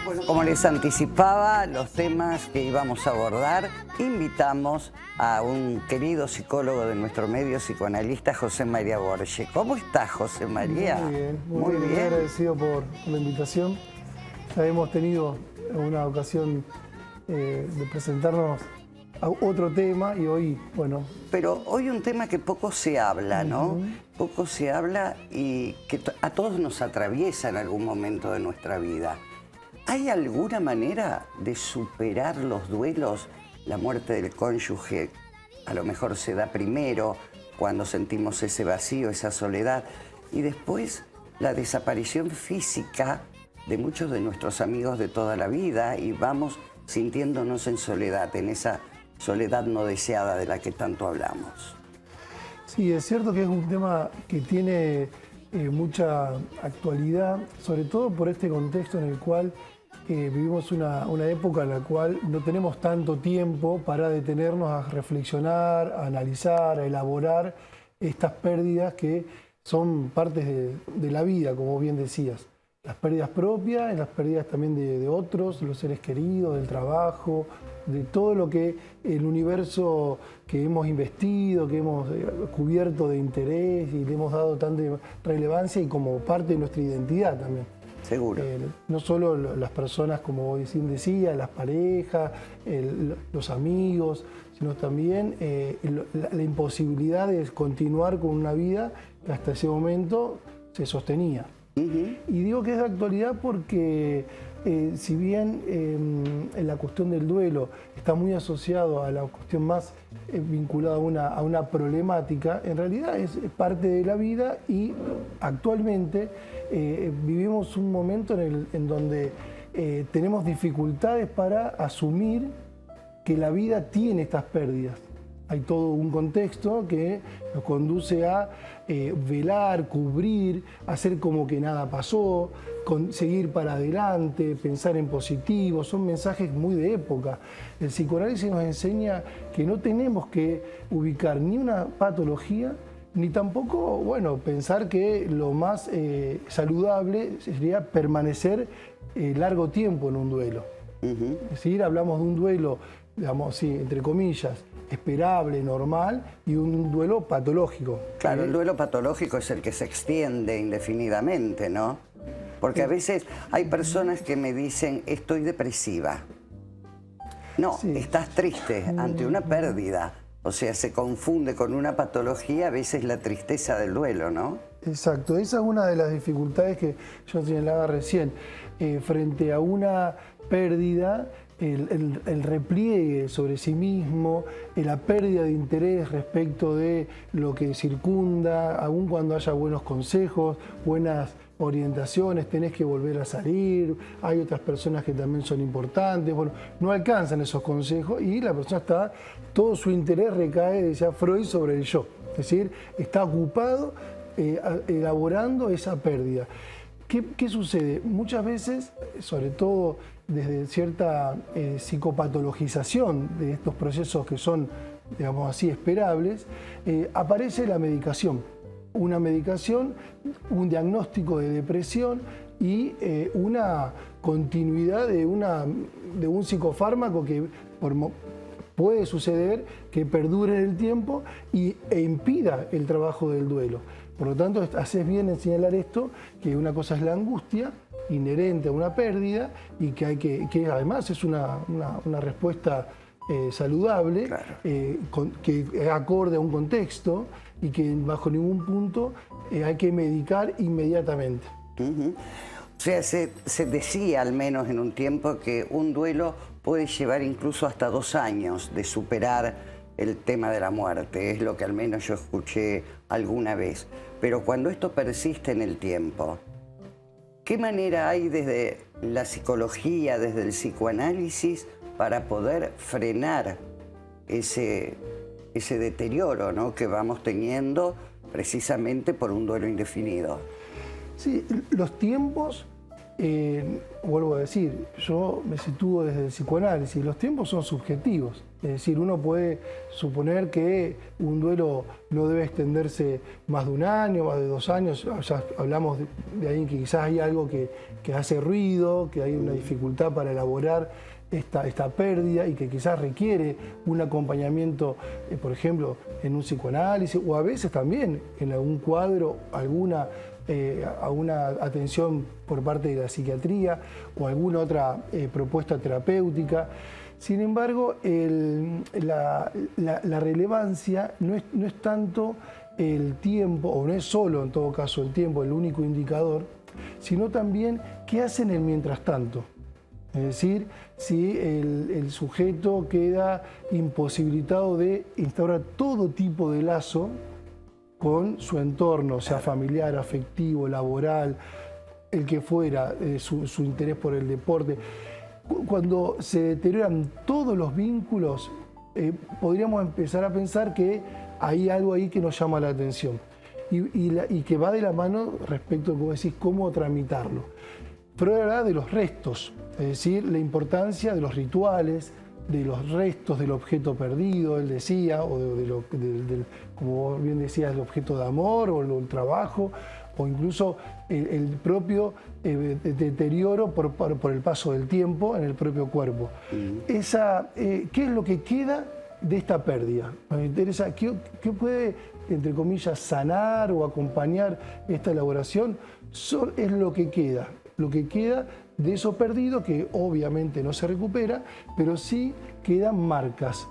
Bueno, como les anticipaba, los temas que íbamos a abordar, invitamos a un querido psicólogo de nuestro medio, psicoanalista José María Borge. ¿Cómo estás, José María? Muy bien. Muy agradecido por la invitación. Ya hemos tenido una ocasión de presentarnos a otro tema y hoy, bueno... Pero hoy un tema que poco se habla, ¿no? Poco se habla y que a todos nos atraviesa en algún momento de nuestra vida. ¿Hay alguna manera de superar los duelos? La muerte del cónyuge a lo mejor se da primero cuando sentimos ese vacío, esa soledad, y después la desaparición física de muchos de nuestros amigos de toda la vida y vamos sintiéndonos en soledad, en esa soledad no deseada de la que tanto hablamos. Sí, es cierto que es un tema que tiene mucha actualidad, sobre todo por este contexto en el cual vivimos una época en la cual no tenemos tanto tiempo para detenernos a reflexionar, a analizar, a elaborar estas pérdidas que son partes de la vida, como bien decías. Las pérdidas propias, las pérdidas también de otros, los seres queridos, del trabajo, de todo lo que el universo que hemos investido, que hemos cubierto de interés y le hemos dado tanta relevancia y como parte de nuestra identidad también. Seguro. No solo las personas, como decía, las parejas, los amigos, sino también la imposibilidad de continuar con una vida que hasta ese momento se sostenía. Y digo que es de actualidad porque si bien en la cuestión del duelo está muy asociado a la cuestión más vinculada a una problemática, en realidad es parte de la vida y actualmente vivimos un momento en donde tenemos dificultades para asumir que la vida tiene estas pérdidas. Hay todo un contexto que nos conduce a velar, cubrir, hacer como que nada pasó, seguir para adelante, pensar en positivo. Son mensajes muy de época. El psicoanálisis nos enseña que no tenemos que ubicar ni una patología, ni tampoco, bueno, pensar que lo más saludable sería permanecer largo tiempo en un duelo. Es decir, hablamos de un duelo, digamos así, entre comillas, esperable, normal, y un duelo patológico. Claro, el duelo patológico es el que se extiende indefinidamente, ¿no? Porque a veces hay personas que me dicen, estoy depresiva. No, estás triste ante una pérdida. O sea, se confunde con una patología a veces la tristeza del duelo, ¿no? Exacto, esa es una de las dificultades que yo señalaba recién. Frente a una pérdida, el repliegue sobre sí mismo, la pérdida de interés respecto de lo que circunda, aun cuando haya buenos consejos, buenas orientaciones, tenés que volver a salir, hay otras personas que también son importantes, bueno, no alcanzan esos consejos y la persona todo su interés recae, decía Freud, sobre el yo, es decir, está ocupado elaborando esa pérdida. ¿Qué sucede? Muchas veces, sobre todo desde cierta psicopatologización de estos procesos que son, digamos así, esperables, aparece la medicación. Una medicación, un diagnóstico de depresión y una continuidad de un psicofármaco que puede suceder que perdure en el tiempo e impida el trabajo del duelo. Por lo tanto, haces bien en señalar esto, que una cosa es la angustia inherente a una pérdida y que además es una respuesta saludable, claro, que es acorde a un contexto y que bajo ningún punto hay que medicar inmediatamente. O sea, se decía al menos en un tiempo que un duelo puede llevar incluso hasta 2 años de superar el tema de la muerte, es lo que al menos yo escuché alguna vez. Pero cuando esto persiste en el tiempo, ¿qué manera hay desde la psicología, desde el psicoanálisis, para poder frenar ese deterioro, ¿no?, que vamos teniendo precisamente por un duelo indefinido? Sí, los tiempos vuelvo a decir, yo me sitúo desde el psicoanálisis, los tiempos son subjetivos. Es decir, uno puede suponer que un duelo no debe extenderse más de un año, más de 2 años. Ya hablamos de ahí que quizás hay algo que hace ruido, que hay una dificultad para elaborar esta pérdida y que quizás requiere un acompañamiento, por ejemplo, en un psicoanálisis o a veces también en algún cuadro, alguna atención por parte de la psiquiatría o alguna otra propuesta terapéutica. Sin embargo, la relevancia no es tanto el tiempo, o no es solo en todo caso el tiempo el único indicador, sino también qué hacen el mientras tanto. Es decir, si el sujeto queda imposibilitado de instaurar todo tipo de lazo con su entorno, sea familiar, afectivo, laboral, el que fuera, su interés por el deporte. Cuando se deterioran todos los vínculos, podríamos empezar a pensar que hay algo ahí que nos llama la atención y que va de la mano respecto a, como decís, cómo tramitarlo. Freud habla de los restos, es decir, la importancia de los rituales, de los restos del objeto perdido, él decía, o como bien decías, el objeto de amor o el trabajo, o incluso el propio deterioro por el paso del tiempo en el propio cuerpo. ¿Qué es lo que queda de esta pérdida? Me interesa, ¿qué puede, entre comillas, sanar o acompañar esta elaboración? Es lo que queda de eso perdido, que obviamente no se recupera, pero sí quedan marcas.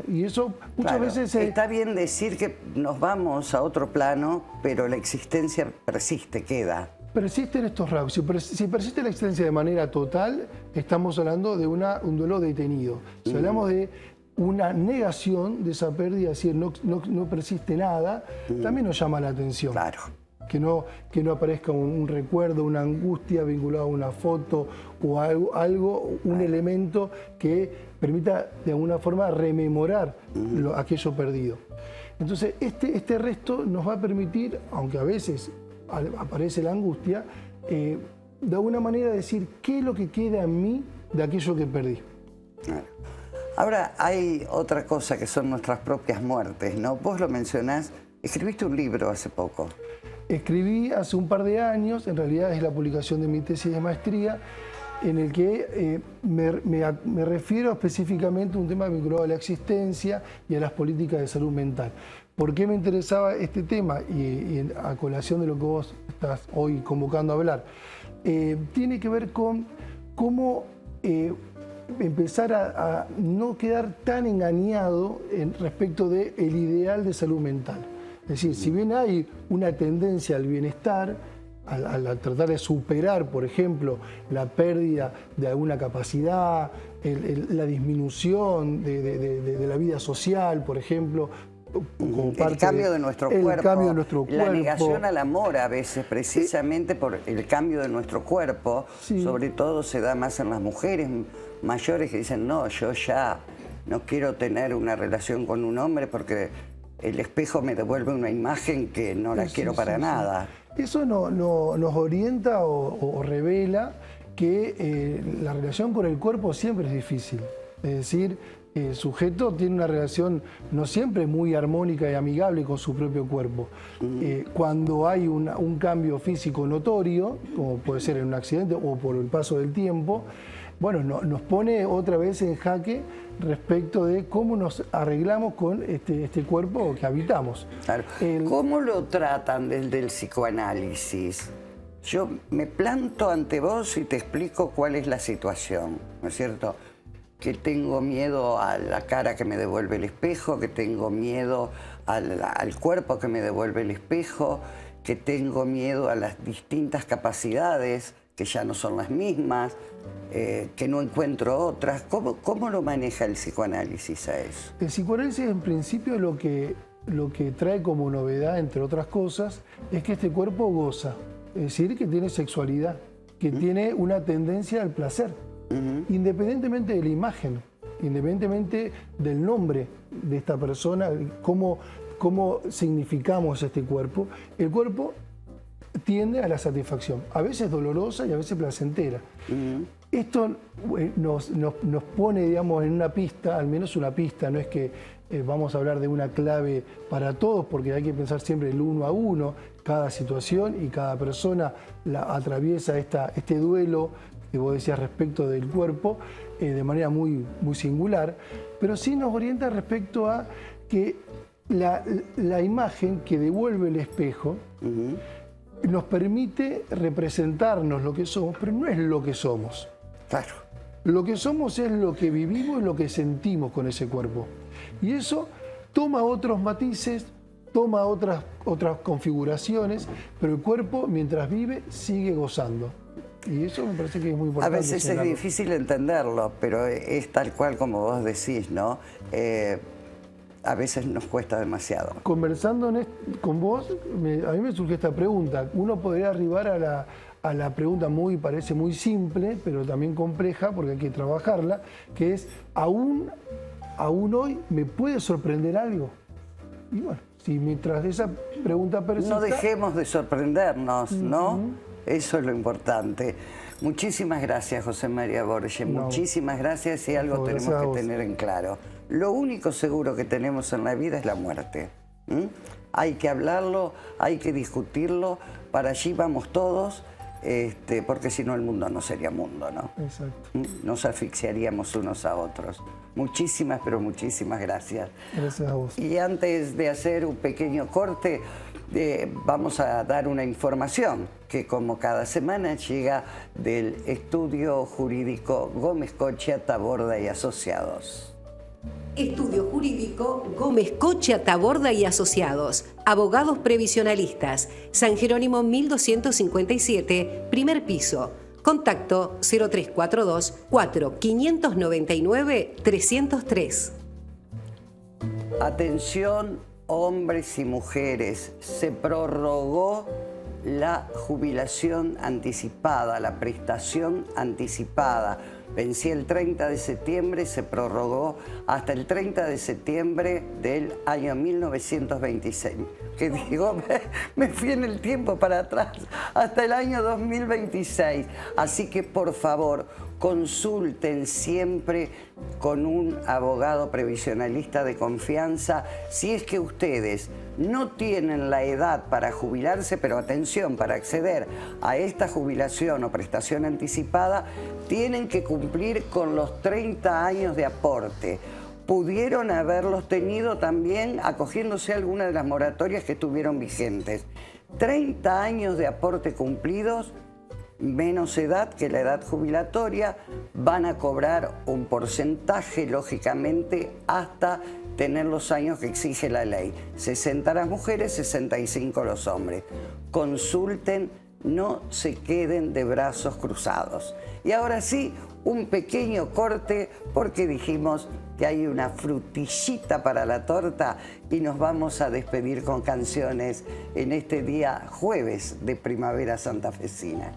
Y eso muchas veces... Está bien decir que nos vamos a otro plano, pero la existencia persiste, queda. Persisten estos rasgos. Si persiste la existencia de manera total, estamos hablando de un duelo detenido. Si hablamos de una negación de esa pérdida, es decir, no persiste nada, también nos llama la atención. Claro. Que no aparezca un recuerdo, una angustia vinculada a una foto o un elemento que permita de alguna forma rememorar aquello perdido. Entonces, este resto nos va a permitir, aunque a veces aparece la angustia, de alguna manera decir qué es lo que queda en mí de aquello que perdí. Claro. Ahora, hay otra cosa que son nuestras propias muertes, ¿no? Vos lo mencionás, escribiste un libro hace poco. Escribí hace un par de años, en realidad es la publicación de mi tesis de maestría, en el que me refiero específicamente a un tema vinculado a la existencia y a las políticas de salud mental. ¿Por qué me interesaba este tema? Y a colación de lo que vos estás hoy convocando a hablar, tiene que ver con cómo empezar a no quedar tan engañado respecto del ideal de salud mental. Es decir, si bien hay una tendencia al bienestar, al tratar de superar, por ejemplo, la pérdida de alguna capacidad, la disminución de la vida social, por ejemplo, como parte el cambio de nuestro cuerpo, la negación al amor a veces, precisamente por el cambio de nuestro cuerpo, sí. Sobre todo se da más en las mujeres mayores que dicen, no, yo ya no quiero tener una relación con un hombre porque el espejo me devuelve una imagen que no la quiero para nada. Eso nos orienta o revela que la relación con el cuerpo siempre es difícil. Es decir, el sujeto tiene una relación no siempre muy armónica y amigable con su propio cuerpo. Cuando hay un cambio físico notorio, como puede ser en un accidente o por el paso del tiempo, bueno, nos pone otra vez en jaque respecto de cómo nos arreglamos con este cuerpo que habitamos. Claro. ¿Cómo lo tratan desde el psicoanálisis? Yo me planto ante vos y te explico cuál es la situación, ¿no es cierto? Que tengo miedo a la cara que me devuelve el espejo, que tengo miedo al cuerpo que me devuelve el espejo, que tengo miedo a las distintas capacidades que ya no son las mismas, que no encuentro otras. ¿Cómo lo maneja el psicoanálisis a eso? El psicoanálisis, en principio, lo que trae como novedad, entre otras cosas, es que este cuerpo goza. Es decir, que tiene sexualidad, que tiene una tendencia al placer, independientemente de la imagen, independientemente del nombre de esta persona, cómo significamos este cuerpo. El cuerpo tiende a la satisfacción, a veces dolorosa y a veces placentera. Esto nos pone, digamos, en una pista, al menos una pista, no es que vamos a hablar de una clave para todos, porque hay que pensar siempre el uno a uno, cada situación y cada persona atraviesa este duelo que vos decías respecto del cuerpo de manera muy, muy singular, pero sí nos orienta respecto a que la imagen que devuelve el espejo nos permite representarnos lo que somos, pero no es lo que somos. Claro. Lo que somos es lo que vivimos y lo que sentimos con ese cuerpo. Y eso toma otros matices, toma otras configuraciones, pero el cuerpo, mientras vive, sigue gozando. Y eso me parece que es muy importante. A veces es difícil entenderlo, pero es tal cual como vos decís, ¿no? A veces nos cuesta demasiado. Conversando con vos, a mí me surge esta pregunta. Uno podría arribar a la pregunta parece muy simple, pero también compleja, porque hay que trabajarla, que es, ¿aún hoy me puede sorprender algo? Y bueno, si mientras esa pregunta persista... No dejemos de sorprendernos, ¿no? Eso es lo importante. Muchísimas gracias, José María Borges. No. Muchísimas gracias, y algo tenemos que tener en claro. Lo único seguro que tenemos en la vida es la muerte. Hay que hablarlo, hay que discutirlo, para allí vamos todos, porque si no el mundo no sería mundo, ¿no? Exacto. Nos asfixiaríamos unos a otros. Muchísimas, pero muchísimas gracias. Gracias a vos. Y antes de hacer un pequeño corte, vamos a dar una información que, como cada semana, llega del estudio jurídico Gómez Cocha, Taborda y Asociados. Estudio Jurídico Gómez Cocha, Taborda y Asociados. Abogados previsionalistas. San Jerónimo 1257, primer piso. Contacto 0342 4599 303. Atención, hombres y mujeres. Se prorrogó la jubilación anticipada, la prestación anticipada. Vencía el 30 de septiembre, se prorrogó hasta el 30 de septiembre del año 1926. Que digo, me fui en el tiempo para atrás, hasta el año 2026. Así que, por favor, consulten siempre con un abogado previsionalista de confianza si es que ustedes no tienen la edad para jubilarse, pero atención, para acceder a esta jubilación o prestación anticipada, tienen que cumplir con los 30 años de aporte. Pudieron haberlos tenido también acogiéndose a alguna de las moratorias que estuvieron vigentes. 30 años de aporte cumplidos, menos edad que la edad jubilatoria, van a cobrar un porcentaje, lógicamente, hasta tener los años que exige la ley. 60 las mujeres, 65 los hombres. Consulten, no se queden de brazos cruzados. Y ahora sí, un pequeño corte, porque dijimos que hay una frutillita para la torta, y nos vamos a despedir con canciones en este día jueves de primavera santafesina.